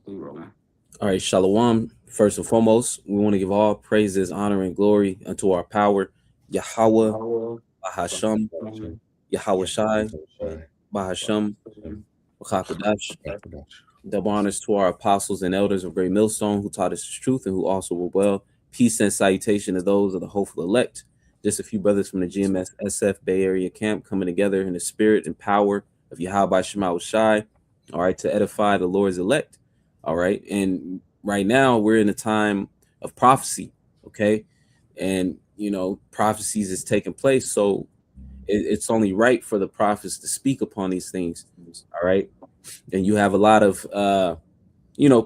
All right, Shalom. First and foremost, we want to give all praises, honor, and glory unto our power, Yahweh, Bahasham, Yahweh Shai, Bahasham, Bachakadash. Double honors to our apostles and elders of Great Millstone who taught us the truth and who also were well. Peace and salutation to those of the hopeful elect. Just a few brothers from the GMS SF Bay Area camp coming together in the spirit and power of Yahweh Shema Shai, all right, to edify the Lord's elect. All right. And right now we're in a time of prophecy. Okay. And, prophecies is taking place. So it's only right for the prophets to speak upon these things. All right. And you have a lot of,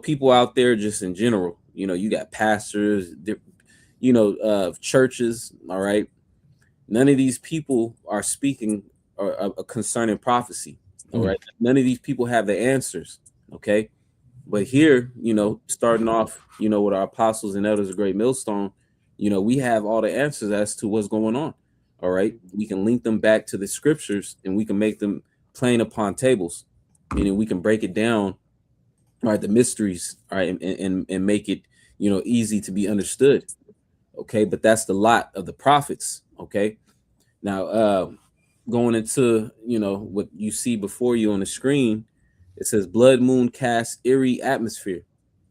people out there just in general. You got pastors, churches. All right. None of these people are speaking concerning prophecy. All right. None of these people have the answers. Okay. But here, starting off, with our apostles and elders of Great Millstone, we have all the answers as to what's going on. All right. We can link them back to the scriptures and we can make them plain upon tables, meaning we can break it down, all right, the mysteries, all right, and make it, easy to be understood. Okay. But that's the lot of the prophets. Okay. Now, going into, what you see before you on the screen, it says blood moon cast eerie atmosphere.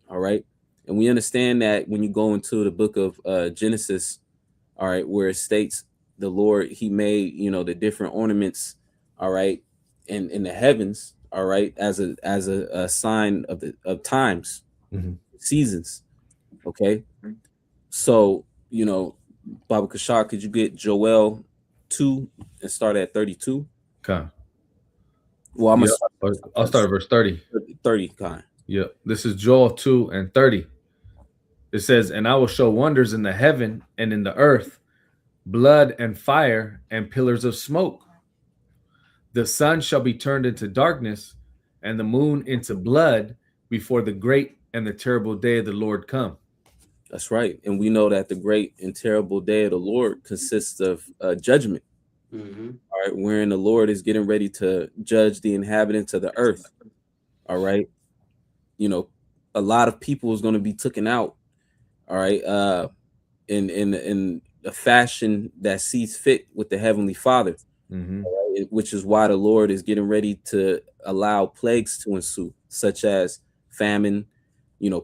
All right. And we understand that when you go into the book of Genesis, all right, where it states the Lord, he made, the different ornaments, all right, in the heavens, all right, as a sign of times, seasons. Okay. So, Baba Kashar, could you get Joel 2 and start at 32? Okay. Well, I'll start at verse 30. 30, Khan. Yeah. This is Joel 2 and 30. It says, and I will show wonders in the heaven and in the earth, blood and fire and pillars of smoke. The sun shall be turned into darkness and the moon into blood before the great and the terrible day of the Lord come. That's right. And we know that the great and terrible day of the Lord consists of judgment. All right. Wherein the Lord is getting ready to judge the inhabitants of the earth. All right. A lot of people is going to be taken out. All right. In a fashion that sees fit with the Heavenly Father. Right, which is why the Lord is getting ready to allow plagues to ensue, such as famine,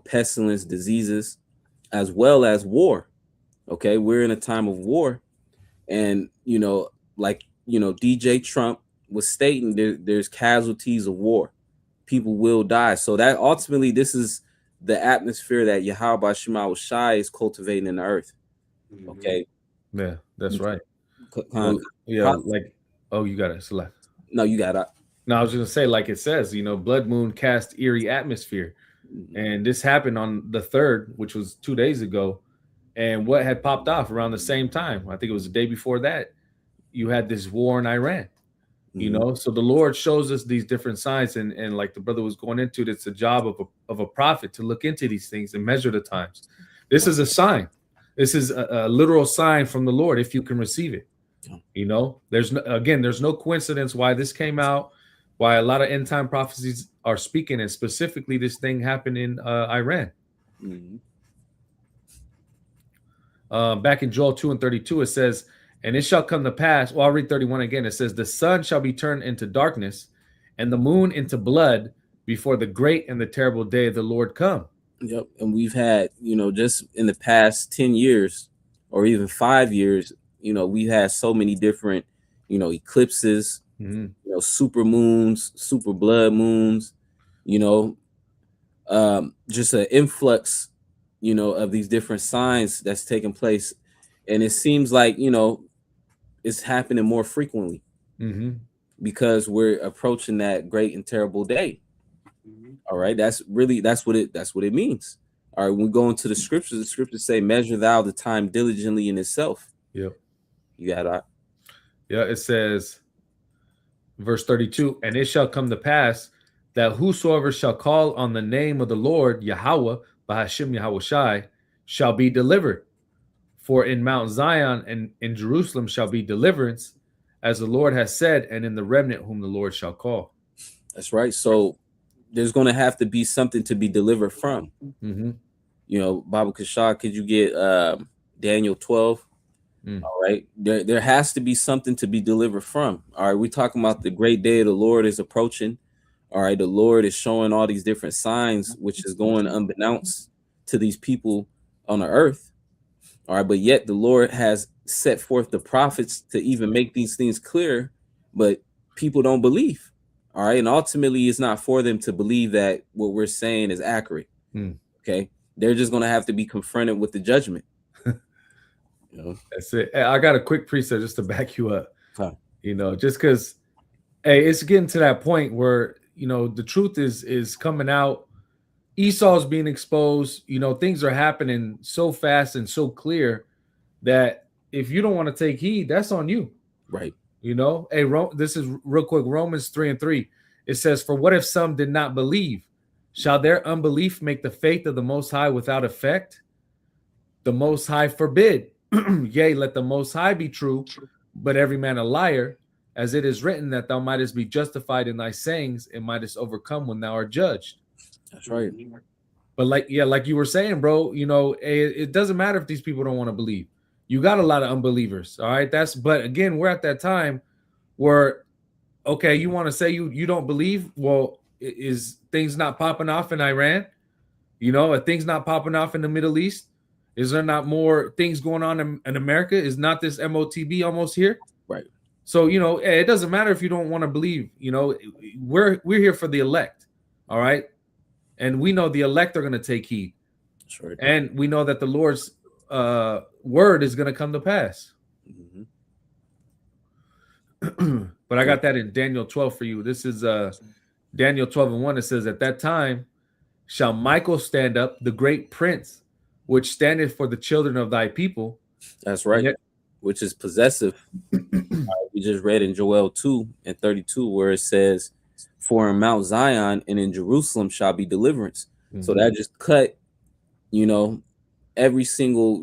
pestilence, diseases, as well as war. Okay, we're in a time of war, and DJ Trump was stating there's casualties of war. People will die. So that ultimately, this is the atmosphere that Yahweh Shema Shai is cultivating in the earth. Okay. Yeah, that's right. You got it. Select. No, you got it. No, I was going to say, like it says, blood moon cast eerie atmosphere. And this happened on the 3rd, which was 2 days ago. And what had popped off around the same time, I think it was the day before that, you had this war in Iran. So the Lord shows us these different signs, and like the brother was going into it, it's a job of a prophet to look into these things and measure the times. This is a sign. This is a literal sign from the Lord if you can receive it. There's no coincidence why this came out, why a lot of end time prophecies are speaking, and specifically this thing happened in Iran. Back in Joel 2 and 32, it says, and it shall come to pass, well, I'll read 31 again. It says, the sun shall be turned into darkness and the moon into blood before the great and the terrible day of the Lord come. Yep. And we've had, just in the past 10 years or even 5 years, we've had so many different, eclipses, super moons, super blood moons, just an influx, of these different signs that's taking place. And it seems like, it's happening more frequently because we're approaching that great and terrible day. All right. That's what it means. All right. When we go into the scriptures say, measure thou the time diligently in itself. Yep. You got that. Yeah. It says, verse 32, and it shall come to pass that whosoever shall call on the name of the Lord, Yahweh, Bahashim Yahweh Shai, shall be delivered. For in Mount Zion and in Jerusalem shall be deliverance, as the Lord has said, and in the remnant whom the Lord shall call. That's right. So there's going to have to be something to be delivered from. Mm-hmm. Baba Kashah, could you get Daniel 12? Mm. All right. There has to be something to be delivered from. All right. We're talking about the great day of the Lord is approaching. All right. The Lord is showing all these different signs, which is going unbeknownst to these people on the earth. All right. But yet the Lord has set forth the prophets to even make these things clear, but people don't believe. All right. And ultimately, it's not for them to believe that what we're saying is accurate. Mm. Okay. They're just going to have to be confronted with the judgment. That's it. Hey, I got a quick preset just to back you up. Huh. Just because, hey, it's getting to that point where the truth is coming out. Esau's being exposed. Things are happening so fast and so clear that if you don't want to take heed, that's on you. Right. Hey, this is real quick. Romans 3:3. It says, "For what if some did not believe? Shall their unbelief make the faith of the Most High without effect? The Most High forbid. Yea, let the Most High be true, but every man a liar, as it is written that thou mightest be justified in thy sayings and mightest overcome when thou art judged." That's right. But like you were saying, bro, it doesn't matter if these people don't want to believe. You got a lot of unbelievers. All right. But again, we're at that time where, okay, you want to say you don't believe. Well, is things not popping off in Iran? Are things not popping off in the Middle East? Is there not more things going on in America? Is not this MOTB almost here? Right. So, it doesn't matter if you don't want to believe. We're here for the elect. All right. And we know the elect are going to take heed. Sure. And we know that the Lord's word is going to come to pass. Mm-hmm. But I got that in Daniel 12 for you. This is Daniel 12:1. It says, "At that time shall Michael stand up, the great prince, which standeth for the children of thy people." That's right. Yet, which is possessive. We just read in Joel 2:32 where it says, "For in Mount Zion and in Jerusalem shall be deliverance." Mm-hmm. So that just cut, every single,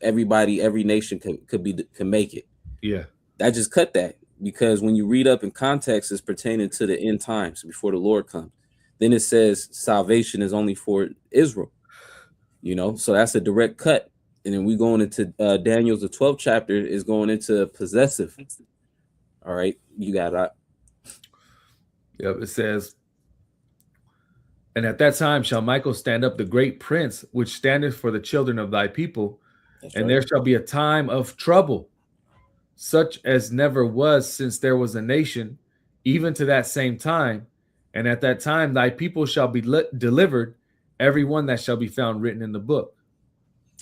everybody, every nation can make it. Yeah. That just cut that, because when you read up in context, it's pertaining to the end times before the Lord comes. Then it says salvation is only for Israel, so that's a direct cut. And then we going into Daniel's, the 12th chapter is going into possessive. All right, you got that. Yep, it says, "And at that time shall Michael stand up, the great prince, which standeth for the children of thy people. That's and right. There shall be a time of trouble, such as never was since there was a nation, even to that same time. And at that time thy people shall be delivered, every one that shall be found written in the book."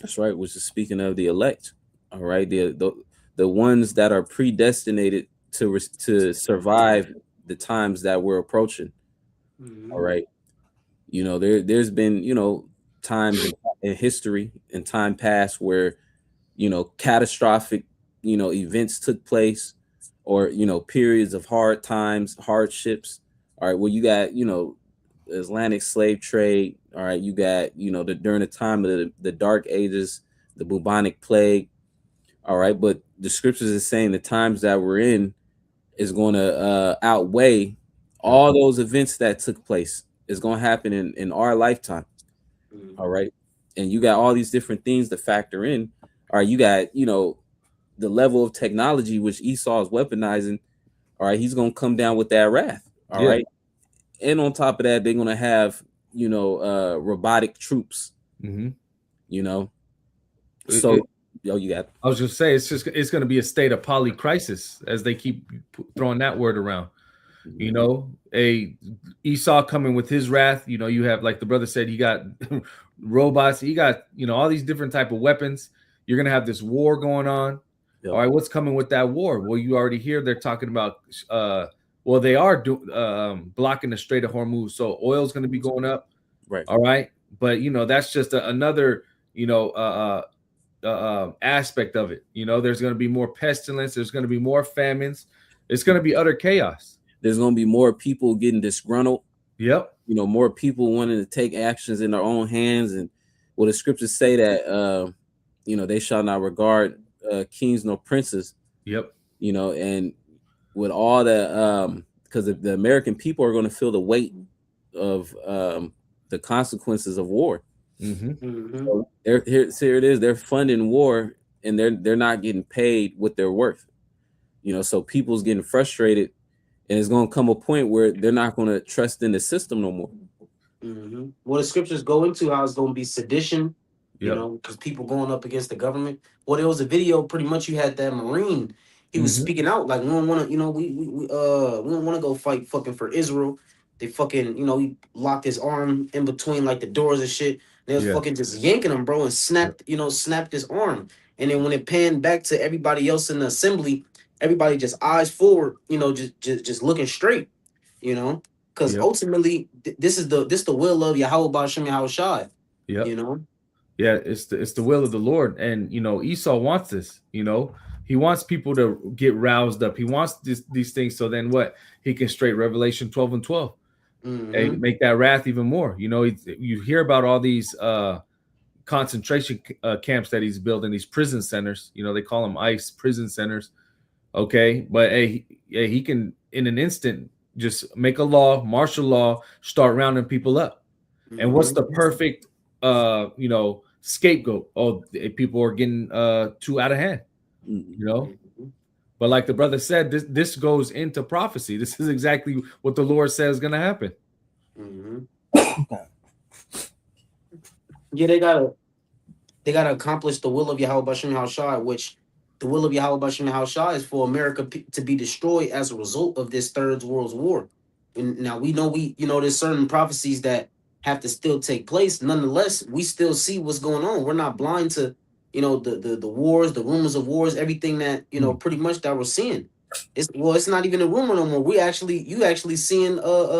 That's right, which is speaking of the elect. All right, the ones that are predestinated to survive the times that we're approaching. Mm-hmm. All right, there's been times in history, in time past, where catastrophic events took place, or periods of hard times, hardships. All right, well, you got Atlantic slave trade. All right, you got during the time of the Dark Ages, the bubonic plague. All right, but the scriptures is saying the times that we're in is going to outweigh all those events that took place. It's going to happen in our lifetime. Mm-hmm. All right, and you got all these different things to factor in. All right, you got the level of technology which Esau is weaponizing. All right, he's going to come down with that wrath. All right. And on top of that, they're going to have, robotic troops, mm-hmm. So, you got. I was just saying, it's going to be a state of polycrisis as they keep throwing that word around. Mm-hmm. Esau coming with his wrath. You have, like the brother said, he got robots. He got, all these different type of weapons. You're going to have this war going on. Yep. All right, what's coming with that war? Well, you already hear they're talking about. Well, they are blocking the Strait of Hormuz, so oil's going to be going up. Right. All right, but that's just another aspect of it. There's going to be more pestilence. There's going to be more famines. It's going to be utter chaos. There's going to be more people getting disgruntled. Yep. More people wanting to take actions in their own hands, and the scriptures say that they shall not regard kings nor princes. Yep. And with all the because the American people are going to feel the weight the consequences of war. Mm-hmm. So here it is. They're funding war, and they're not getting paid what they're worth. So people's getting frustrated, and it's going to come a point where they're not going to trust in the system no more. Well, the scriptures go into how it's going to be sedition, Yep. because people going up against the government. Well, there was a video. Pretty much, you had that Marine. He was Mm-hmm. speaking out like, we don't want to, we don't want to go fight fucking for Israel. They fucking, he locked his arm in between like the doors and shit. They was Yeah. fucking just yanking him, bro, and Yep. snapped his arm. And then when it panned back to everybody else in the assembly, everybody just eyes forward, just looking straight, you know. Because Yep. ultimately, this is the will of Yahweh Ba'Shem Yahweh Shai, Yep. you know. Yeah, it's the will of the Lord, and Esau wants this. He wants people to get roused up. He wants these things, so then what? He can straight Revelation 12:12, and make that wrath even more. You hear about all these concentration camps that he's building, these prison centers. They call them ICE prison centers. Okay, but he can in an instant just make a law, martial law, start rounding people up. And what's the perfect scapegoat? Oh, people are getting too out of hand, But like the brother said, this goes into prophecy. This is exactly what the Lord says is going to happen. Yeah, they gotta accomplish the will of Yahweh Ba'Shem Yahweh Shai, which the will of Yahweh Ba'Shem Yahweh Shai is for America to be destroyed as a result of this Third World War. And now we know there's certain prophecies that have to still take place. Nonetheless, we still see what's going on. We're not blind to the wars, the rumors of wars, everything that pretty much that we're seeing. It's not even a rumor no more. You actually seeing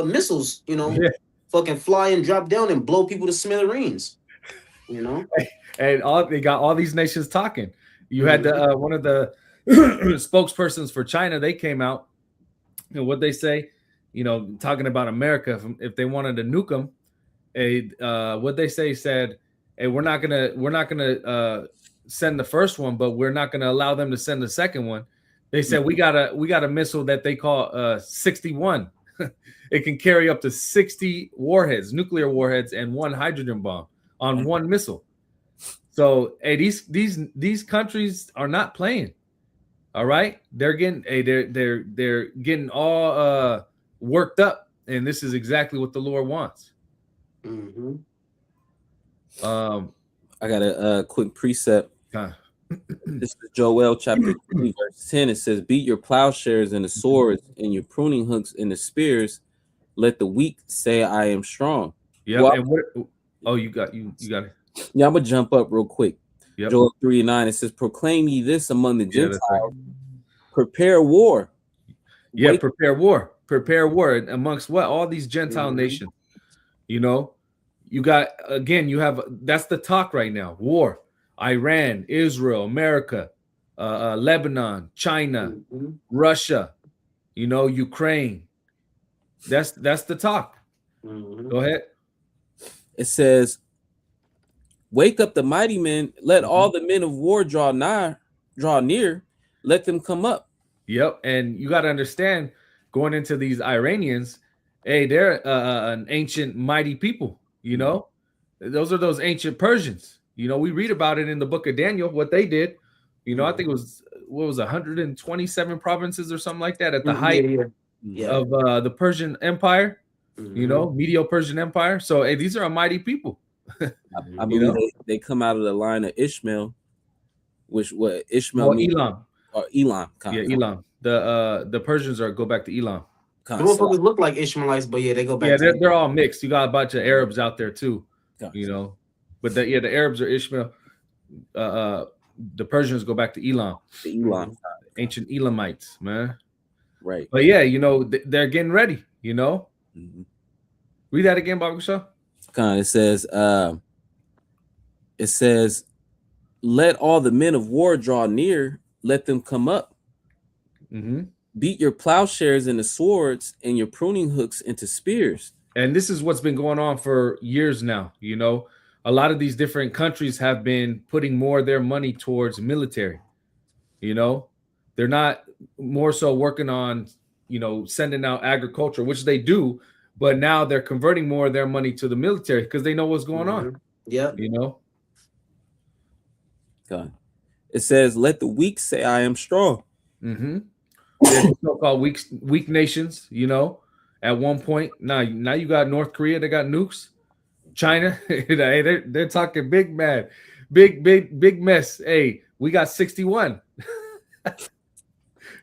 missiles, fucking fly and drop down and blow people to smithereens. And they got all these nations talking. You had one of the spokespersons for China. They came out, and what they say, talking about America, if they wanted to nuke them, what they said, hey, we're not gonna send the first one, but we're not gonna allow them to send the second one. They said we got a missile that they call 61. It can carry up to 60 warheads, nuclear warheads, and one hydrogen bomb on one missile. So, hey, these countries are not playing. All right, they're getting they're getting all worked up, and this is exactly what the Lord wants. I got a quick precept. This is Joel chapter 3, verse 10. It says, "Beat your plowshares and the swords, and your pruning hooks and the spears. Let the weak say, I am strong." Yeah. Well, And what? Oh, you got it. Yeah, I'm gonna jump up real quick. Yep. Joel 3:9. It says, "Proclaim ye this among the Gentiles, right. Prepare war." Yeah, prepare war. Prepare war amongst what? All these Gentile nations. You got, again, that's the talk right now. War. Iran, Israel, America, Lebanon, China, Russia, Ukraine. That's the talk. Go ahead. It says, "Wake up the mighty men, let all the men of war draw near, let them come up." Yep. And you got to understand, going into these Iranians, hey, they're an ancient mighty people. Those are those ancient Persians. We read about it in the book of Daniel, what they did. I think it was 127 provinces or something like that at the height of the Persian Empire. Medio-Persian Empire. So, hey, these are a mighty people. I believe they come out of the line of Ishmael, which what Ishmael means, Elam. or Elam. Elam. The Persians go back to Elam. The motherfuckers look like Ishmaelites, but yeah, they go back. Yeah, they're all mixed. You got a bunch of Arabs out there too. But the Arabs are Ishmael. The Persians go back to Elam. The Elam. Ancient Elamites, man. Right. But yeah, they're getting ready. Read that again, Baba Shaw. It says, "Let all the men of war draw near, let them come up. Beat your plowshares into swords and your pruning hooks into spears." And this is what's been going on for years now. A lot of these different countries have been putting more of their money towards military. They're not more so working on, sending out agriculture, which they do, but now they're converting more of their money to the military because they know what's going on. Yep. You know. God. It says, "Let the weak say, I am strong." Mm-hmm. There's so-called weak nations. You know, at one point, now you got North Korea. They got nukes. China, they're talking big man, big mess. Hey, we got 61.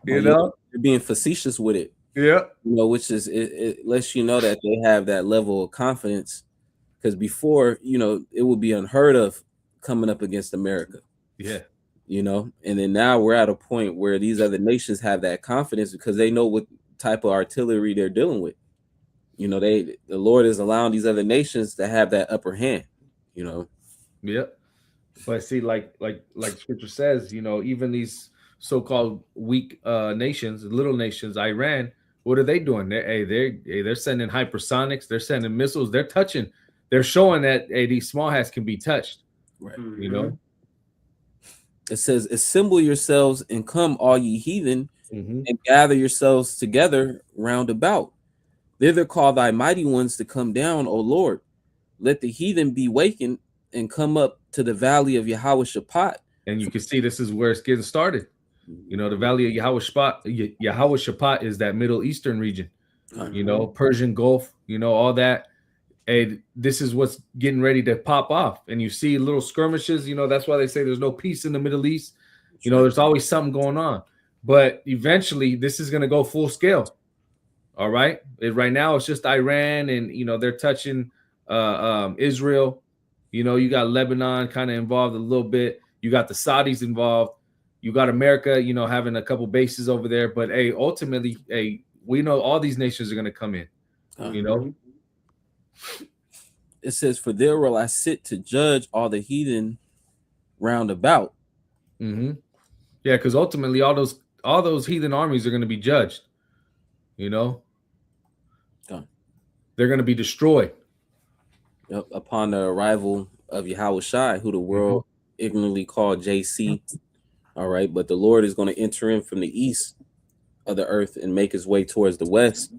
You know, You're being facetious with it. yeah, Which is it lets you know that they have that level of confidence. Because before, it would be unheard of coming up against America. yeah. And then now we're at a point where these other nations have that confidence because they know what type of artillery they're dealing with. The Lord is allowing these other nations to have that upper hand. Yeah. But see, like Scripture says, even these so-called weak nations, little nations, Iran, what are they doing? They're sending hypersonics, they're sending missiles, they're showing that these small hats can be touched. Right. It says, "Assemble yourselves and come, all ye heathen, and gather yourselves together round about. Thither call thy mighty ones to come down, O Lord. Let the heathen be wakened and come up to the valley of Yahweh Shaphat." And you can see this is where it's getting started. The valley of Yahweh Shaphat is that Middle Eastern region. Persian Gulf, all that. And this is what's getting ready to pop off. And you see little skirmishes, that's why they say there's no peace in the Middle East. There's always something going on. But eventually this is going to go full scale. All right. Right now it's just Iran and, they're touching Israel. You got Lebanon kind of involved a little bit. You got the Saudis involved. You got America, having a couple bases over there. But, ultimately, we know all these nations are going to come in, It says, "For there will I sit to judge all the heathen round about." Mm-hmm. Yeah, because ultimately all those heathen armies are going to be judged. They're going to be destroyed. Upon the arrival of Yahweh Shai, who the world ignorantly called JC. All right, but the Lord is going to enter in from the east of the earth and make his way towards the west.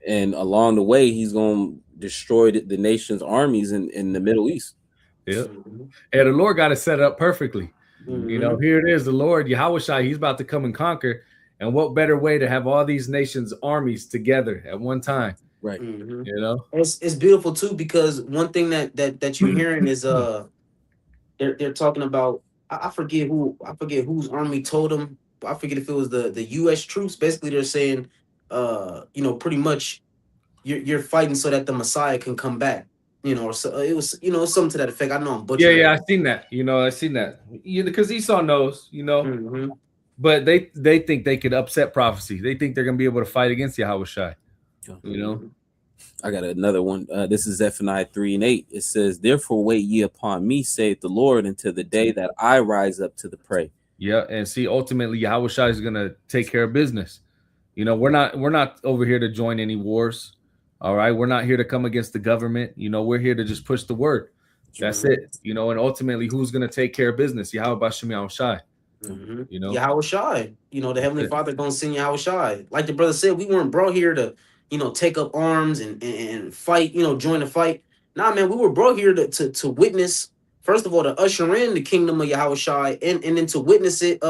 And along the way, he's going to destroy the nation's armies in the Middle East. Yeah. And the Lord got it set up perfectly. Here it is, the Lord, Yahweh Shai, he's about to come and conquer. And what better way to have all these nations' armies together at one time? Right. It's beautiful too, because one thing that you're hearing is they're talking about, I forget whose army told them. I forget if it was the US troops. Basically they're saying pretty much you're fighting so that the Messiah can come back. Or so it was, something to that effect. I know I'm butchering. Yeah, I seen that. I seen that. Because Esau knows, but they think they could upset prophecy. They think they're gonna be able to fight against Yahweh Shai. I got another one. This is Zephaniah 3:8. It says, "Therefore wait ye upon me, saith the Lord, until the day that I rise up to the prey." Yeah, and see, ultimately Yahweh Shai is gonna take care of business. We're not over here to join any wars. All right, we're not here to come against the government. We're here to just push the word. That's it. And ultimately, who's gonna take care of business? Yahweh Bashem Yahweh Shai. Yahweh Shai. The Heavenly Father gonna send Yahweh Shai. Like the brother said, we weren't brought here to, take up arms and fight, join the fight. Nah, man, we were brought here to witness, first of all, to usher in the kingdom of Yahweh Shai and then to witness it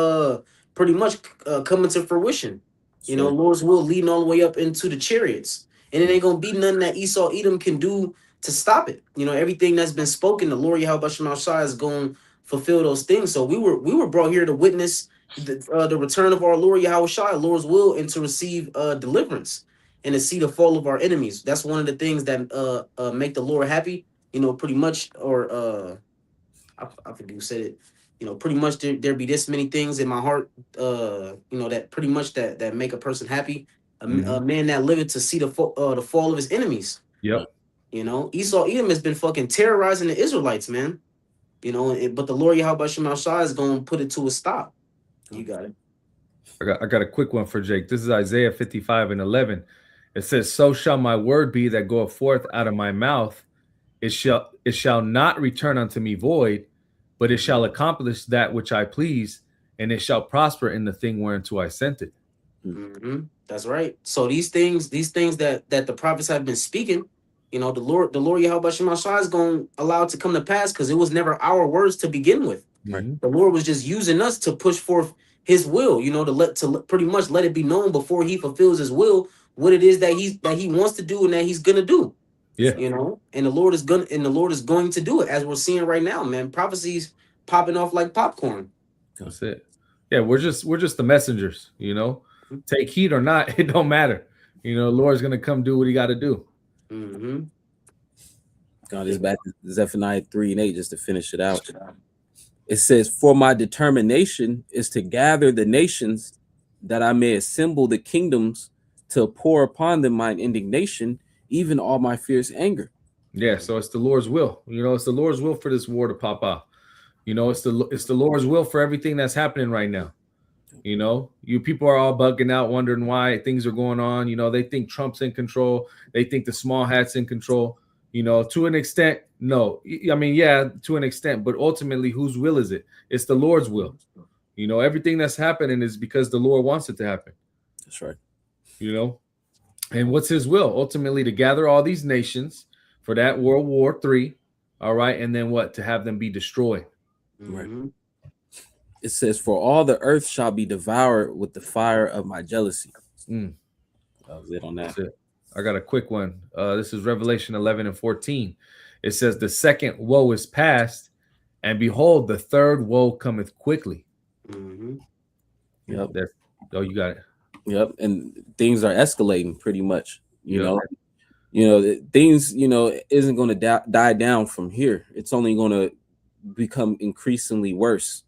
pretty much coming to fruition. Sure. Lord's will leading all the way up into the chariots. And it ain't gonna be nothing that Esau Edom can do to stop it. Everything that's been spoken, the Lord Yahweh Bashem Shai is going fulfill those things. So we were brought here to witness the return of our Lord Yahweh Shai, Lord's will, and to receive deliverance and to see the fall of our enemies. That's one of the things that make the Lord happy. Pretty much, or I forget who said it. Pretty much there be this many things in my heart. That pretty much that make a person happy. A man that liveth to see the fall of his enemies. Yep. Esau Edom has been fucking terrorizing the Israelites, man. But the Lord Yahweh Shema Shai is going to put it to a stop. You got it. I got a quick one for Jake. This is Isaiah 55:11. It says, "So shall my word be that goeth forth out of my mouth. It shall not return unto me void, but it shall accomplish that which I please, and it shall prosper in the thing whereunto I sent it." That's right. So these things that the prophets have been speaking, the Lord Yahweh Shem Shai is going to allow it to come to pass because it was never our words to begin with. Right. The Lord was just using us to push forth His will. Pretty much let it be known before He fulfills His will what it is that He wants to do and that He's gonna do. Yeah. And the Lord is going to do it as we're seeing right now, man. Prophecies popping off like popcorn. That's it. Yeah, we're just the messengers, Take heed or not, it don't matter. The Lord's gonna come do what He got to do. God is back to Zephaniah 3:8 just to finish it out. It says, "For my determination is to gather the nations, that I may assemble the kingdoms, to pour upon them mine indignation, even all my fierce anger." Yeah, so it's the Lord's will. It's the Lord's will for this war to pop off. It's the Lord's will for everything that's happening right now. You people are all bugging out, wondering why things are going on. They think Trump's in control. They think the small hat's in control. To an extent, no. I mean, yeah, to an extent, but ultimately, whose will is it? It's the Lord's will. Everything that's happening is because the Lord wants it to happen. That's right. And what's His will? Ultimately, to gather all these nations for that World War III, all right, and then what? To have them be destroyed. Right. It says, "For all the earth shall be devoured with the fire of my jealousy." That was it on that. That's it. I got a quick one. This is Revelation 11:14. It says, "The second woe is past, and behold, the third woe cometh quickly." Yep. You got it. Yep. And things are escalating pretty much. Things isn't going to die down from here. It's only going to become increasingly worse.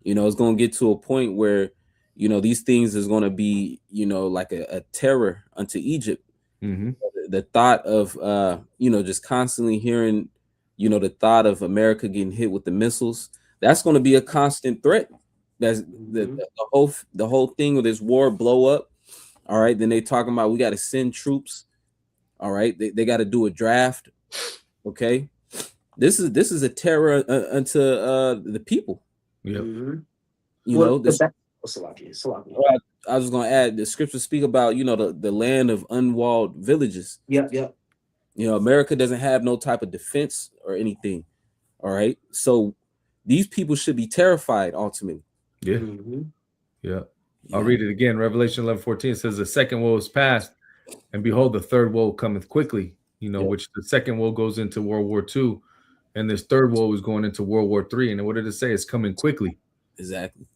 It's going to get to a point where these things is going to be like a terror unto Egypt. The thought of just constantly hearing the thought of America getting hit with the missiles, that's going to be a constant threat. That's the whole thing with this war blow up. All right, then they talking about we got to send troops. All right, they got to do a draft. Okay, this is a terror unto the people. Yep. I was going to add, the scriptures speak about the land of unwalled villages. Yep. America doesn't have no type of defense or anything. All right, so these people should be terrified ultimately. Yeah. Yeah. I'll read it again. Revelation 11:14 says, "The second woe is past, and behold, the third woe cometh quickly." Which the second woe goes into World War II, and this third woe is going into World War III. And what did it say? It's coming quickly. Exactly.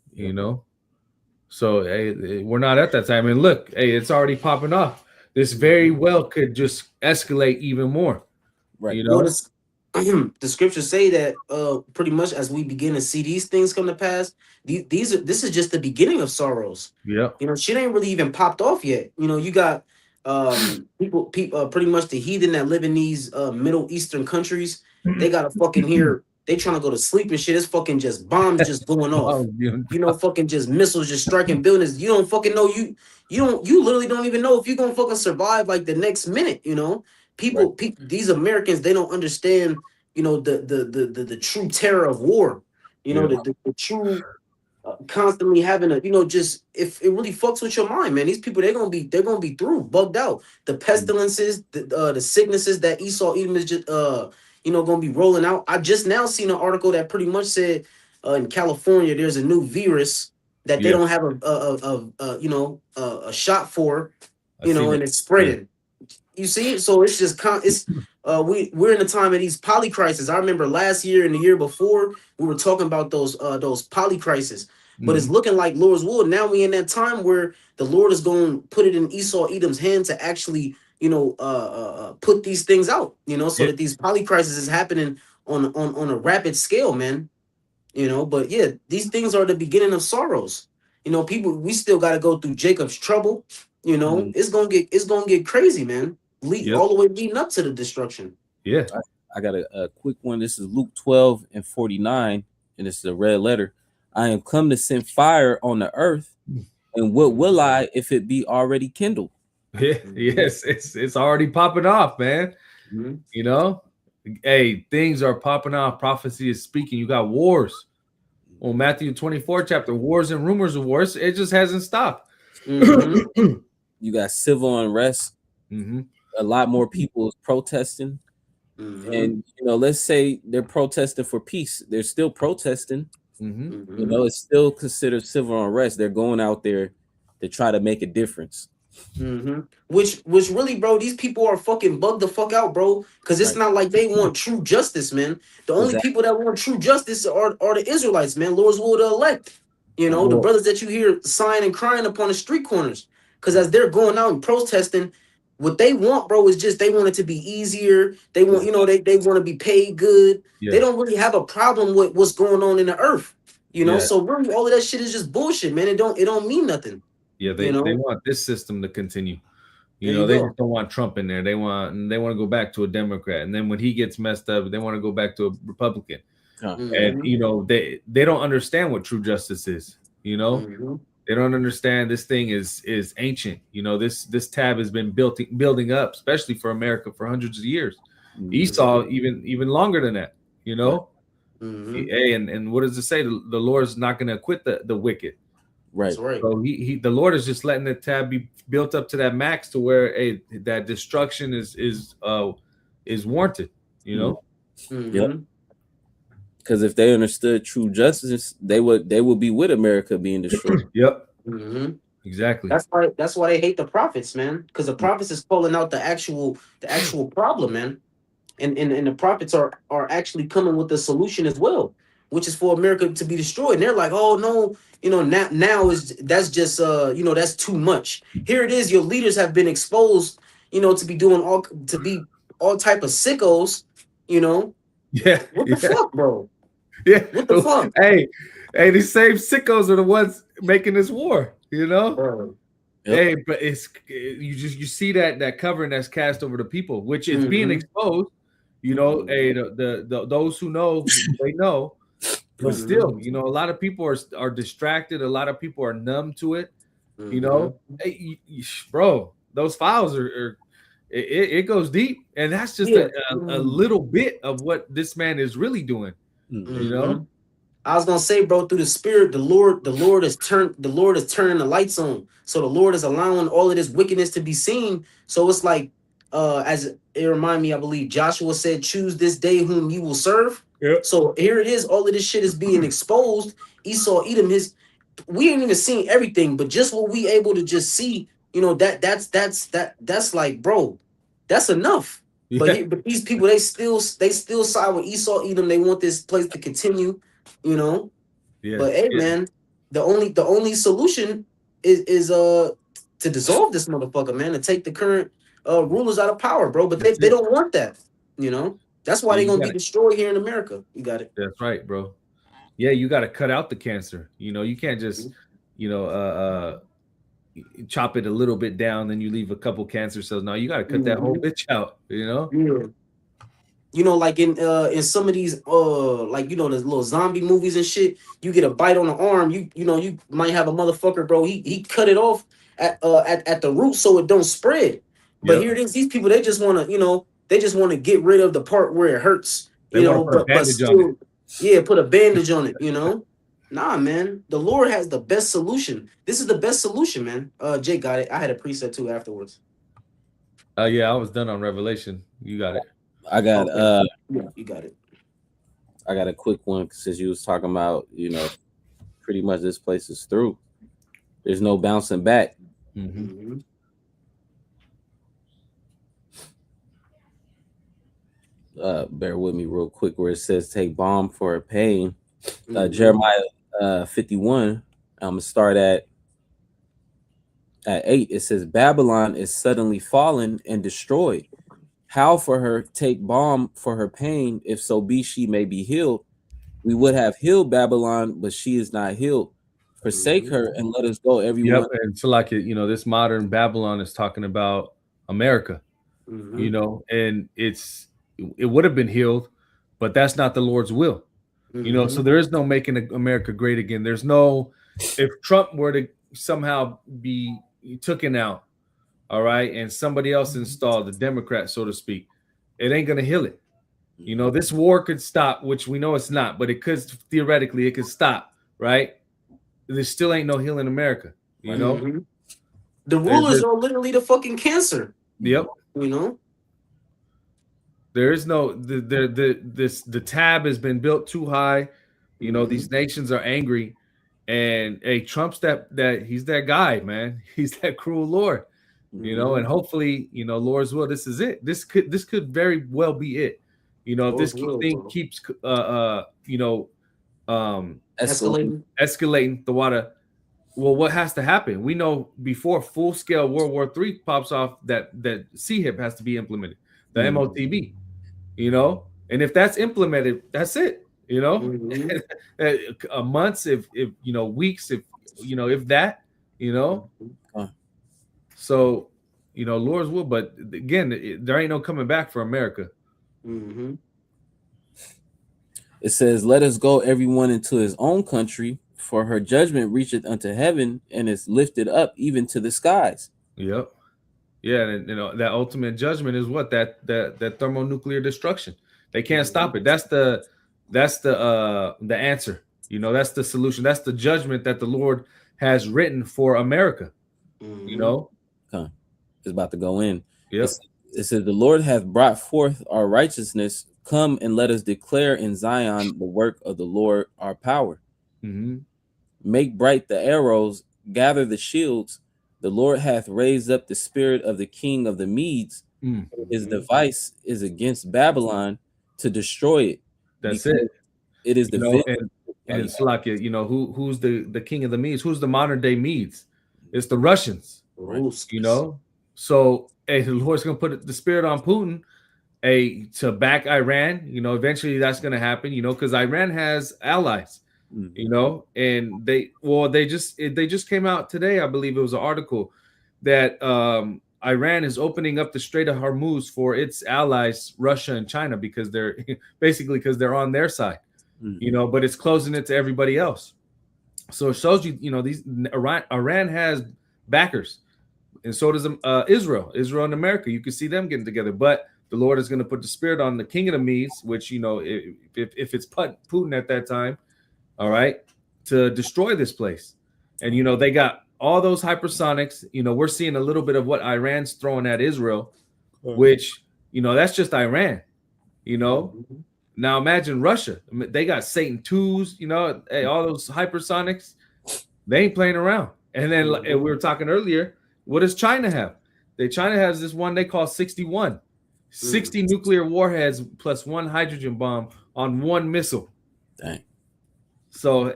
So hey, we're not at that time. And look, hey, it's already popping off. This very well could just escalate even more. Right. The scriptures say that pretty much as we begin to see these things come to pass, this is just the beginning of sorrows. Yeah. Shit ain't really even popped off yet. You got people pretty much the heathen that live in these Middle Eastern countries. They gotta fucking hear they trying to go to sleep and shit. It's fucking just bombs just going off. Fucking just missiles just striking buildings. You don't fucking know you literally don't even know if you're gonna fucking survive like the next minute. People, these Americans, they don't understand, the true terror of war. The true constantly having a, just if it really fucks with your mind, man. These people, they're gonna be through, bugged out. The pestilences, the sicknesses that Esau Edom is just gonna be rolling out. I just now seen an article that pretty much said in California there's a new virus that they don't have a shot for, and it's spreading. You see, so it's just we're in a time of these poly crises. I remember last year and the year before we were talking about those poly crises, but it's looking like Lord's will. Now we in that time where the Lord is going to put it in Esau Edom's hand to actually put these things out. So that these poly crises is happening on a rapid scale, man. But yeah, these things are the beginning of sorrows. People, we still got to go through Jacob's trouble. It's gonna get crazy, man. All the way leading up to the destruction. Yeah. I got a quick one. This is Luke 12:49, and this is a red letter. "I am come to send fire on the earth, and what will I if it be already kindled?" Yeah, yes, it's already popping off, man. Hey, things are popping off. Prophecy is speaking. You got wars. On Matthew 24 chapter, wars and rumors of wars. It just hasn't stopped. Mm-hmm. You got civil unrest. Mm-hmm. A lot more people is protesting. Mm-hmm. And let's say they're protesting for peace. They're still protesting. Mm-hmm. Mm-hmm. It's still considered civil unrest. They're going out there to try to make a difference. Mm-hmm. Which really, bro, these people are fucking bugged the fuck out, bro. Because it's Right. not like they want true justice, man. The only Exactly. people that want true justice are the Israelites, man. Lord's will the elect. The Well, brothers that you hear sighing and crying upon the street corners. Because as they're going out and protesting, what they want, bro, is just they want it to be easier. They want, they want to be paid good. They yeah, don't really have a problem with what's going on in the earth. yeah, So really all of that shit is just bullshit, man. It don't mean nothing. yeah. You They know, want this system to continue. there you They just go. don't want Trump in there. They want to go back to a Democrat, and then when he gets messed up, they want to go back to a Republican. And Mm-hmm. they don't understand what true justice is. Mm-hmm. They don't understand this thing is ancient. This tab has been building up, especially for America, for hundreds of years. Esau even longer than that. Right. Mm-hmm. Hey, and what does it say? The Lord is not going to acquit the wicked. That's Right. right. So the Lord is just letting the tab be built up to that max to where that destruction is warranted. Yep. Mm-hmm. Because if they understood true justice, they would be with America being destroyed. Yep, Mm-hmm. exactly. That's why they hate the prophets, man. Because the prophets is calling out the actual problem, man. And the prophets are actually coming with the solution as well, which is for America to be destroyed. And they're like, oh no, now is that's just that's too much. Here it is, your leaders have been exposed, to be all type of sickos, you know. Yeah, What the yeah, fuck, bro? yeah. What the fuck? Hey, these same sickos are the ones making this war. Bro. Yep. Hey, but you see that covering that's cast over the people, which is being Mm-hmm. exposed. Hey, the those who know, they know. But Mm-hmm. still, a lot of people are distracted. A lot of people are numb to it. Mm-hmm. Hey, bro, those files are it goes deep, and that's just Yeah. a little bit of what this man is really doing. Mhm. You know, Mm-hmm. I was gonna say, bro, through the spirit, the Lord is turning the lights on. So the Lord is allowing all of this wickedness to be seen. So it's like, as it remind me, I believe Joshua said, choose this day whom you will serve. Yep. So here it is, all of this shit is being exposed. Esau, Edom, we ain't even seen everything, but just what we able to just see, that's like, bro, that's enough. But Yeah, these people, they still side with Esau, Edom. They want this place to continue, you know. yeah, But hey, yeah. man, the only solution is to dissolve this motherfucker, man, to take the current rulers out of power, bro. But they, That's they it. don't want that, you know. That's why Yeah, they're you gonna got be it. destroyed here in America. You got it. That's right, bro. Yeah, you got to cut out the cancer. You can't just, you know, chop it a little bit down, then you leave a couple cancer cells. No, you got to cut that whole Mhm. bitch out. Yeah. Like in some of these like the little zombie movies and shit, you get a bite on the arm, you might have a motherfucker, bro. He cut it off at the root so it don't spread. But Yep. here it is, these people they just want to get rid of the part where it hurts, They want to put a but bandage on it. still, yeah, put a bandage on it. Nah, man, the Lord has the best solution. This is the best solution, man. Jay got it. I had a preset too afterwards. Yeah, I was done on Revelation. You got it. I got Okay, yeah, you got it. I got a quick one since you was talking about pretty much this place is through. There's no bouncing back. Mm-hmm. Mhm. Bear with me real quick where it says take balm for a pain. Mhm. Jeremiah 51. I'm gonna start at 8. It says Babylon is suddenly fallen and destroyed. How for her take balm for her pain, if so be she may be healed. We would have healed Babylon, but she is not healed. Forsake Mhm. her and let us go, Yep. everyone. And so, like, this modern Babylon is talking about America, Mhm. and it would have been healed, but that's not the Lord's will. So Mhm. there is no making America great again. There's no, if Trump were to somehow be taken out, all right, and somebody else installed, the Democrat, so to speak, it ain't gonna heal it. This war could stop, which we know it's not, but it could theoretically it could stop, right? There still ain't no healing America, Right. Mhm. The rulers are literally the fucking cancer. Yep. You know. There is no the tab has been built too high. You know, these nations are angry, and hey, Trump's that he's that guy, man. He's that cruel Lord. You know, and hopefully, you know, Lord's will, this is it. This could very well be it. You know, if this thing keeps you know, escalating the water, well, what has to happen? We know before full scale World War III pops off that CHIP has to be implemented, the MOTB, you know, and if that's implemented, that's it, you know, months, if you know, weeks, if you know, if that, you know, so you know, Lord's will, but again, there ain't no coming back for America. It says, "Let us go, everyone, into his own country, for her judgment reacheth unto heaven, and is lifted up even to the skies." Yep. Yeah, and you know that ultimate judgment is what that thermonuclear destruction. They can't stop it. That's the answer. You know, that's the solution. That's the judgment that the Lord has written for America. You know, it's about to go in. Yep. It says, "The Lord hath brought forth our righteousness. Come and let us declare in Zion the work of the Lord our power. Make bright the arrows, gather the shields. The Lord hath raised up the spirit of the king of the Medes. His device is against Babylon to destroy it." That's it. It is the and it's like, you know, who's the king of the Medes? Who's the modern day Medes? It's the Russians. You know, so hey, the Lord's gonna put the spirit on Putin, to back Iran. You know, eventually that's gonna happen. You know, because Iran has allies. You know, and they just came out today. I believe it was an article that Iran is opening up the Strait of Hormuz for its allies, Russia and China, because they're because they're on their side. You know, but it's closing it to everybody else. So it shows you, you know, Iran has backers, and so does Israel and America. You can see them getting together, but the Lord is going to put the spirit on the king of the Medes, which, you know, if it's Putin at that time, all right, to destroy this place. And, you know, they got all those hypersonics. You know, we're seeing a little bit of what Iran's throwing at Israel, which, you know, that's just Iran, you know. Now imagine Russia. I mean, they got Satan 2s, you know, all those hypersonics. They ain't playing around. And then we were talking earlier, what does China have? China has this one they call 61. 60 nuclear warheads plus one hydrogen bomb on one missile. Dang. So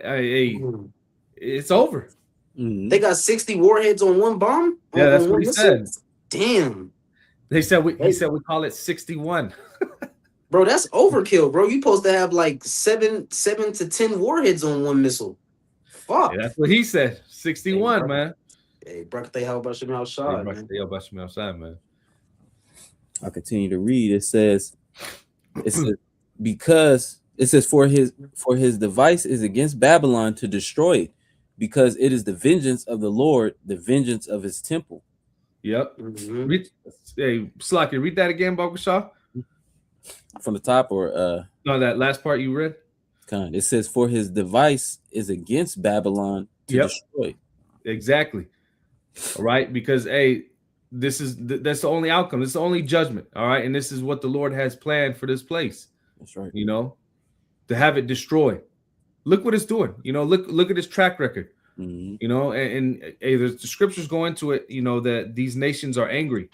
it's over. They got 60 warheads on one bomb. Yeah, that's what he said. Damn. He said we call it 61. Bro, that's overkill, bro. You supposed to have like seven to 10 warheads on one missile. Fuck. Yeah, that's what he said. 61, man. Hey, Brakate, how about you outside, man? I'll continue to read. It says, because it says, for his device is against Babylon to destroy it, because it is the vengeance of the Lord, the vengeance of his temple. Yep. Hey, Slocky, read that again, Bakusha. From the top, or no, that last part you read. It says, for his device is against Babylon to destroy. Exactly. All right, because that's the only outcome. This is the only judgment. All right, and this is what the Lord has planned for this place. That's right. You know, to have it destroyed. Look what it's doing. You know, look at its track record. You know, and the scriptures go into it. You know, that these nations are angry.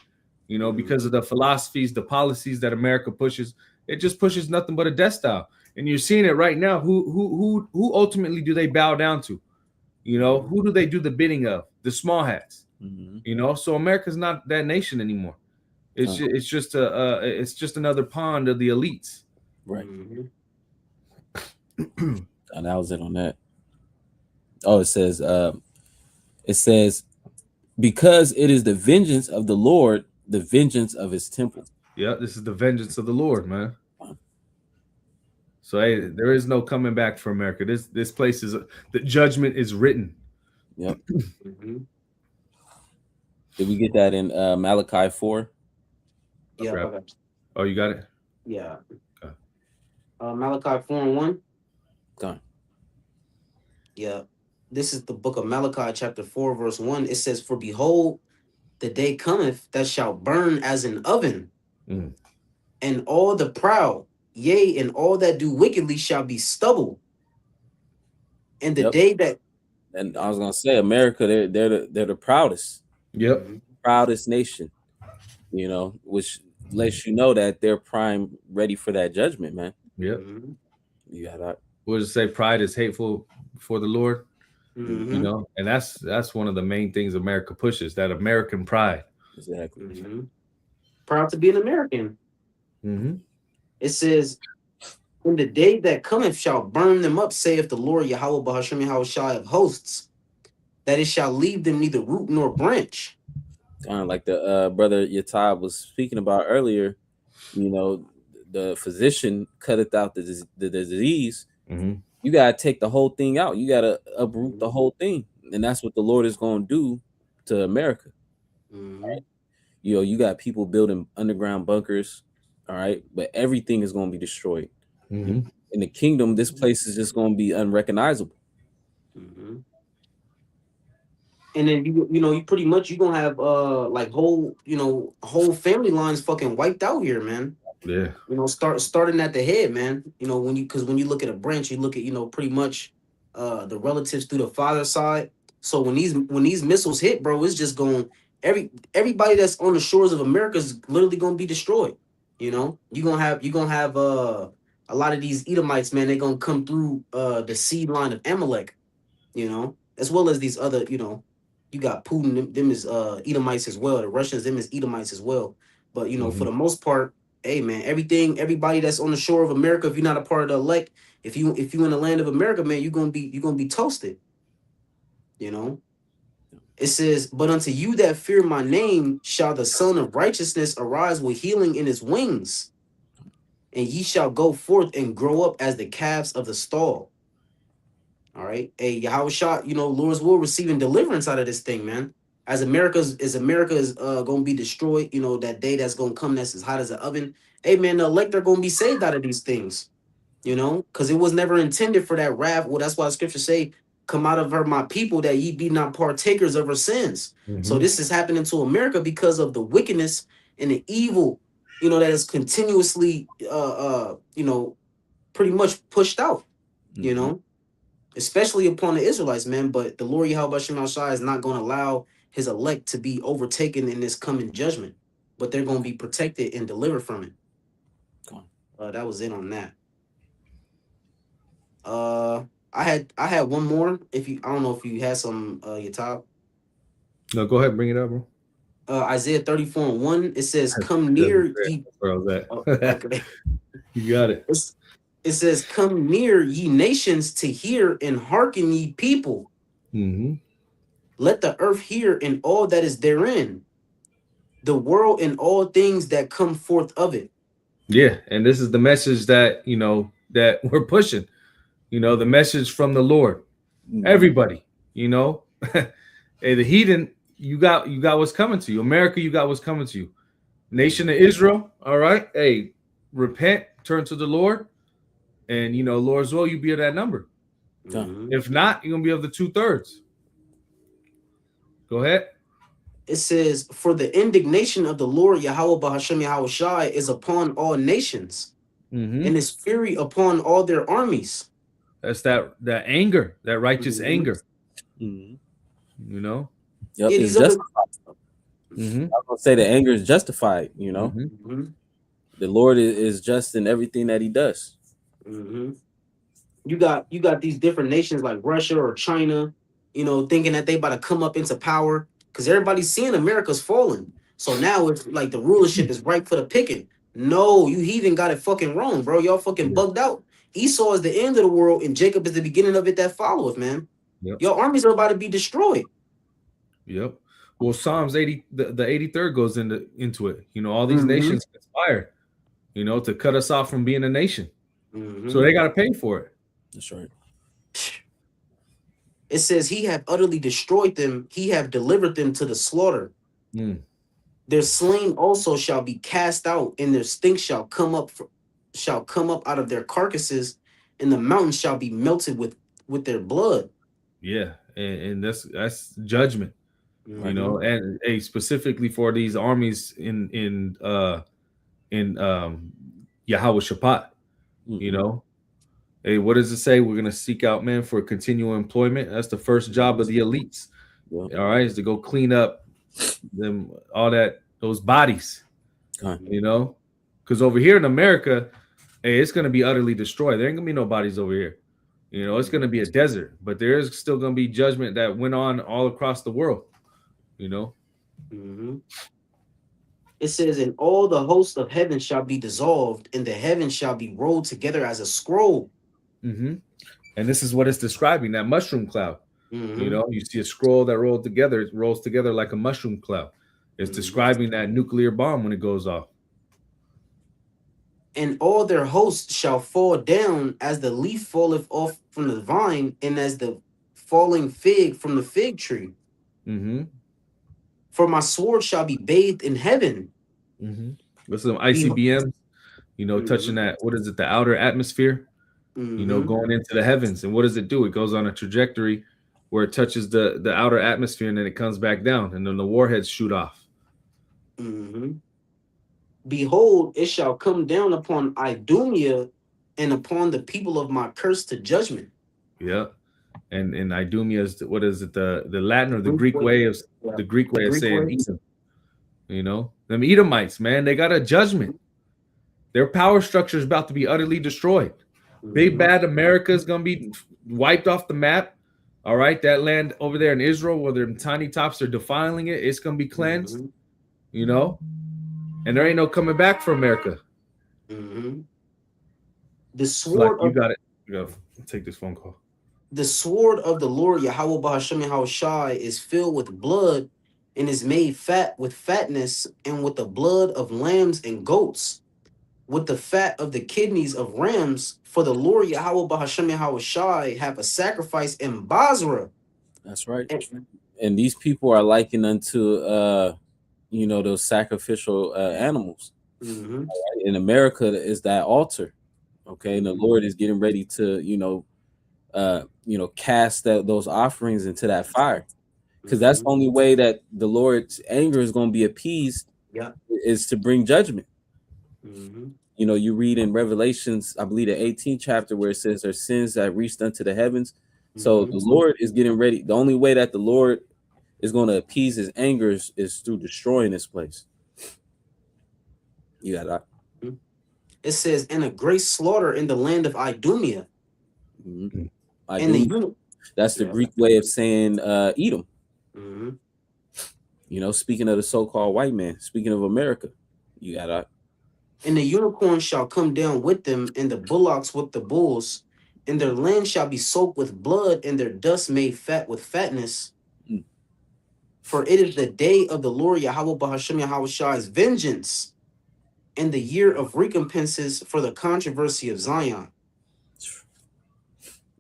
You know, because of the philosophies, the policies that America pushes. It just pushes nothing but a death style. And you're seeing it right now. Who ultimately do they bow down to? You know, who do they do the bidding of? The small hats. You know, so America's not that nation anymore. It's just another pond of the elites. Right. And that was it on that. Oh, it says, because it is the vengeance of the Lord, the vengeance of his temple. Yeah, this is the vengeance of the Lord, man. So there is no coming back for America. This place is the judgment is written. Yep. Did we get that in Malachi 4? Yeah. Oh, you got it? Yeah. Okay. Malachi 4:1. Okay. Yeah. This is the book of Malachi, chapter 4, verse 1. It says, for behold, The day cometh that shall burn as an oven, Mm. and all the proud, yea, and all that do wickedly shall be stubble. And the Yep. day that And I was gonna say, America, they're the proudest, Yep. Mhm, proudest nation. Which lets you know that they're prime, ready for that judgment, man. Yep. mhm, You got that. What does it say? Pride is hateful before the Lord. You mhm, know, and that's one of the main things America pushes, that American pride. Exactly. mhm. Proud to be an American. Mm-hmm. It says, "In the day that cometh shall burn them up, saith the Lord Yahweh Bahasham Yahweh of hosts, that it shall leave them neither root nor branch." Kind of like the brother Yatab was speaking about earlier. You know, the physician cutteth out the disease. Mm-hmm. You gotta take the whole thing out. You gotta uproot the Mhm, whole thing, and that's what the Lord is gonna do to America. mhm, You got people building underground bunkers, all right, but everything is gonna be destroyed. Mm-hmm. In the kingdom, this place is just gonna be unrecognizable. mhm. And then you pretty much you gonna have like whole family lines fucking wiped out here, man. Yeah. Starting at the head, man. When you look at a branch, you look at pretty much the relatives through the father side. So when these missiles hit, bro, it's just going everybody that's on the shores of America is literally gonna be destroyed. You gonna have a lot of these Edomites, man. They're gonna come through the seed line of Amalek, as well as these other, you got Putin, them is Edomites as well. The Russians, them is Edomites as well. But for Mm-hmm. the most part, hey man, everybody that's on the shore of America, if you're not a part of the elect, if you in the land of America, man, you're gonna be toasted. You know. It says, "But unto you that fear my name shall the Son of Righteousness arise with healing in his wings, and ye shall go forth and grow up as the calves of the stall." All right. Hey, Yahweh Shah, Lord's will receiving deliverance out of this thing, man. As America is gonna be destroyed, that day that's gonna come that's as hot as an oven. Hey man, the elect are gonna be saved out of these things, because it was never intended for that wrath. Well, that's why the scriptures say, "Come out of her, my people, that ye be not partakers of her sins." So Mm-hmm. this is happening to America because of the wickedness and the evil, that is continuously pretty much pushed out, you Mhm. know especially upon the Israelites, man. But the Lord Yahweh Shem Shai is not going to allow his elect to be overtaken in this coming judgment, but they're going to be protected and delivered from it. Come on. That was it on that. Uh, I had one more. I don't know if you had some, your top. No, go ahead, bring it up, bro. Isaiah 34:1. It says, "Come That's near ye." where I was Oh, at. okay. You got it. It says, "Come near ye nations to hear, and hearken ye people. Mm-hmm. Let the earth hear and all that is therein, the world and all things that come forth of it." Yeah, and this is the message that that we're pushing. The message from the Lord. Mhm. Everybody, you know, hey, the heathen, you got what's coming to you. America, you got what's coming to you. Nation of Israel, all right. Hey, repent, turn to the Lord, and Lord's will, you be of that number. Come Mhm. If not, you're gonna be of the 2/3. Go ahead. It says, "For the indignation of the Lord Yahweh Bahashem Yahweh Shai is upon all nations, Mm-hmm. and his fury upon all their armies." That's that anger, that righteous Mhm. anger. Mhm. You know. Yep, Yeah, it's these just. other. Mm-hmm. I was gonna say the anger is justified. Mm-hmm. Mhm. The Lord is just in everything that He does. Mhm. You got these different nations like Russia or China, thinking that they about to come up into power because everybody's seeing America's falling. So now it's like the rulership is ripe for the picking. No, you heathen got it fucking wrong, bro. Y'all fucking Yeah. bugged out. Esau is the end of the world, and Jacob is the beginning of it that followeth, man. Yep. Your armies are about to be destroyed. Yep. Well, Psalms 80, the 83rd goes into it. All these Mm-hmm. nations conspired, to cut us off from being a nation. So Mm-hmm. they got to pay for it. That's right. It says, "He have utterly destroyed them, he have delivered them to the slaughter. Mm. Their slain also shall be cast out, and their stink shall come up out of their carcasses, and the mountains shall be melted with their blood." Yeah, and that's judgment. You know, and specifically for these armies in Yahweh Shaphat. You know, hey, what does it say? We're gonna seek out men for continual employment. That's the first job of the elites. All right, is to go clean up them those bodies. You know, because over here in America, hey, it's gonna be utterly destroyed. There ain't gonna be no bodies over here. You know, it's gonna be a desert, but there is still gonna be judgment that went on all across the world. You know. It says, and all the host of heaven shall be dissolved, and the heavens shall be rolled together as a scroll. And this is what it's describing, that mushroom cloud. You know, you see a scroll that rolls together like a mushroom cloud. It's describing that nuclear bomb when it goes off. And all their hosts shall fall down as the leaf falleth off from the vine, and as the falling fig from the fig tree. For my sword shall be bathed in heaven. With some ICBMs, you know, touching that, what is it, the outer atmosphere, you know, going into the heavens. And what does it do? It goes on a trajectory where it touches the outer atmosphere, and then it comes back down, and then the warheads shoot off. Behold, it shall come down upon Idumea and upon the people of my curse to judgment. Yeah. And Idumea is, what is it, the Latin or the Greek way of saying Edom. You know, them Edomites, man, they got a judgment. Their power structure is about to be utterly destroyed. Big bad America is gonna be wiped off the map. All right, that land over there in Israel, where their tiny tops are defiling it, it's gonna be cleansed. You know, and there ain't no coming back for America. The sword you got it. You gotta take this phone call. The sword of the Lord Yahweh Bahashem Yahushai is filled with blood, and is made fat with fatness, and with the blood of lambs and goats, with the fat of the kidneys of rams. For the Lord Yahweh Bahashem Yahushai have a sacrifice in Basra. That's right. And these people are likened unto you know, those sacrificial animals. Right? In America is that altar. Okay, and the Lord is getting ready to, you know, cast those offerings into that fire, because that's the only way that the Lord's anger is going to be appeased. Is to bring judgment. You know, you read in Revelations, I believe the 18th chapter, where it says their sins that reached unto the heavens. So the Lord is getting ready. The only way that the Lord is going to appease his anger is through destroying this place. You got that? It says, and a great slaughter in the land of Idumea. That's the Greek way of saying Edom. You know, speaking of the so-called white man, speaking of America, you got that. And the unicorn shall come down with them, and the bullocks with the bulls, and their land shall be soaked with blood, and their dust made fat with fatness. For it is the day of the Lord Yahweh Bahashem Yahushai's vengeance, and the year of recompenses for the controversy of Zion.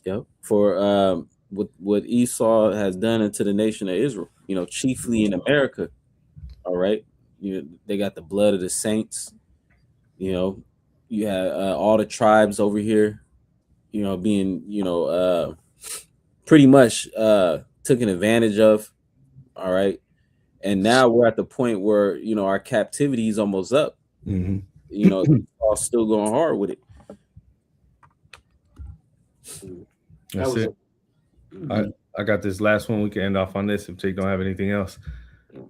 Yep. For what Esau has done unto the nation of Israel, you know, chiefly in America. All right. You know, they got the blood of the saints. You know, you have all the tribes over here, you know, being, you know, pretty much taken advantage of. All right. And now we're at the point where, you know, our captivity is almost up. You know, all still going hard with it. That's it. I got this last one. We can end off on this if Jake don't have anything else.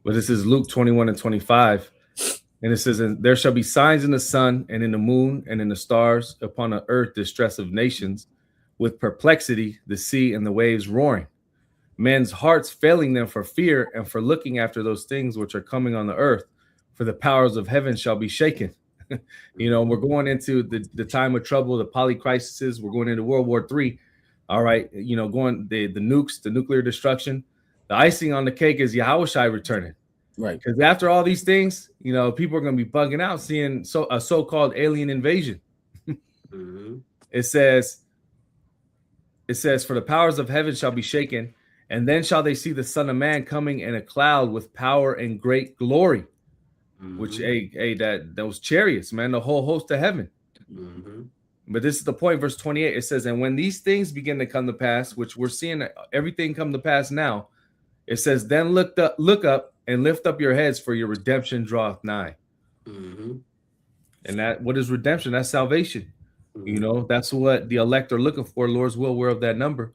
But this is Luke 21:25. And it says, and there shall be signs in the sun and in the moon and in the stars, upon the earth distress of nations, with perplexity, the sea and the waves roaring, men's hearts failing them for fear and for looking after those things which are coming on the earth, for the powers of heaven shall be shaken. You know, we're going into the time of trouble, the polycrises. We're going into World War III. All right, you know, going the nukes, the nuclear destruction. The icing on the cake is Yahushai returning. Right. Because after all these things, you know, people are going to be bugging out seeing a so-called alien invasion. It says, for the powers of heaven shall be shaken, and then shall they see the Son of Man coming in a cloud with power and great glory. Which, those chariots, man, the whole host of heaven. But this is the point, verse 28. It says, and when these things begin to come to pass, which we're seeing everything come to pass now, It says, "Then look up, and lift up your heads, for your redemption draweth nigh." Mm-hmm. And that, what is redemption? That's salvation. Mm-hmm. That's what the elect are looking for. Lord's will, we're of that number.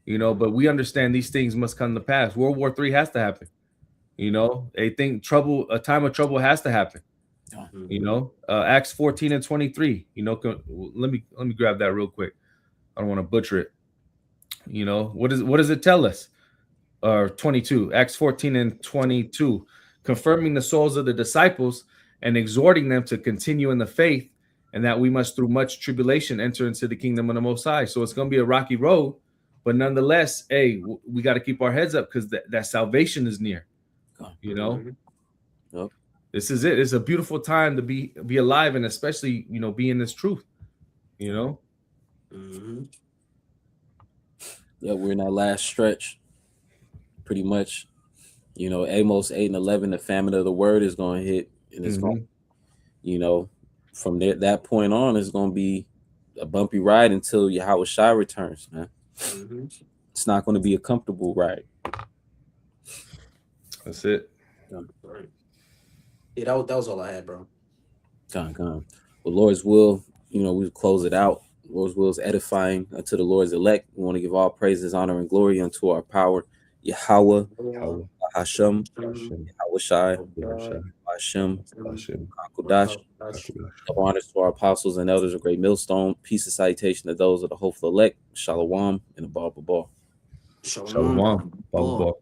But we understand these things must come to pass. World War III has to happen. They think a time of trouble has to happen. Acts 14 and 23. Let me grab that real quick. I don't want to butcher it. What does it tell us? 22, Acts 14 and 22, confirming the souls of the disciples and exhorting them to continue in the faith, and that we must through much tribulation enter into the kingdom of the Most High. So it's going to be a rocky road, but nonetheless, hey, we got to keep our heads up because that salvation is near. Yep. This is it. It's a beautiful time to be alive, and especially be in this truth. Mm-hmm. Yeah, we're in that last stretch. Pretty much, Amos 8 and 11, the famine of the word is going to hit, and it's going, from that point on, it's going to be a bumpy ride until Yahweh Shai returns, man. Mm-hmm. It's not going to be a comfortable ride. That's it. Right. Yeah, that was all I had, bro. Gone. Well, Lord's will, we close it out. Lord's will is edifying unto the Lord's elect. We want to give all praises, honor, and glory unto our power, Yahweh, Hashem, Yahweh Shai, Hashem, Hakudash. Double honors to our apostles and elders of Great Millstone. Peace and salutation to those of the hopeful elect. Shalom and above. Shalom. Ball.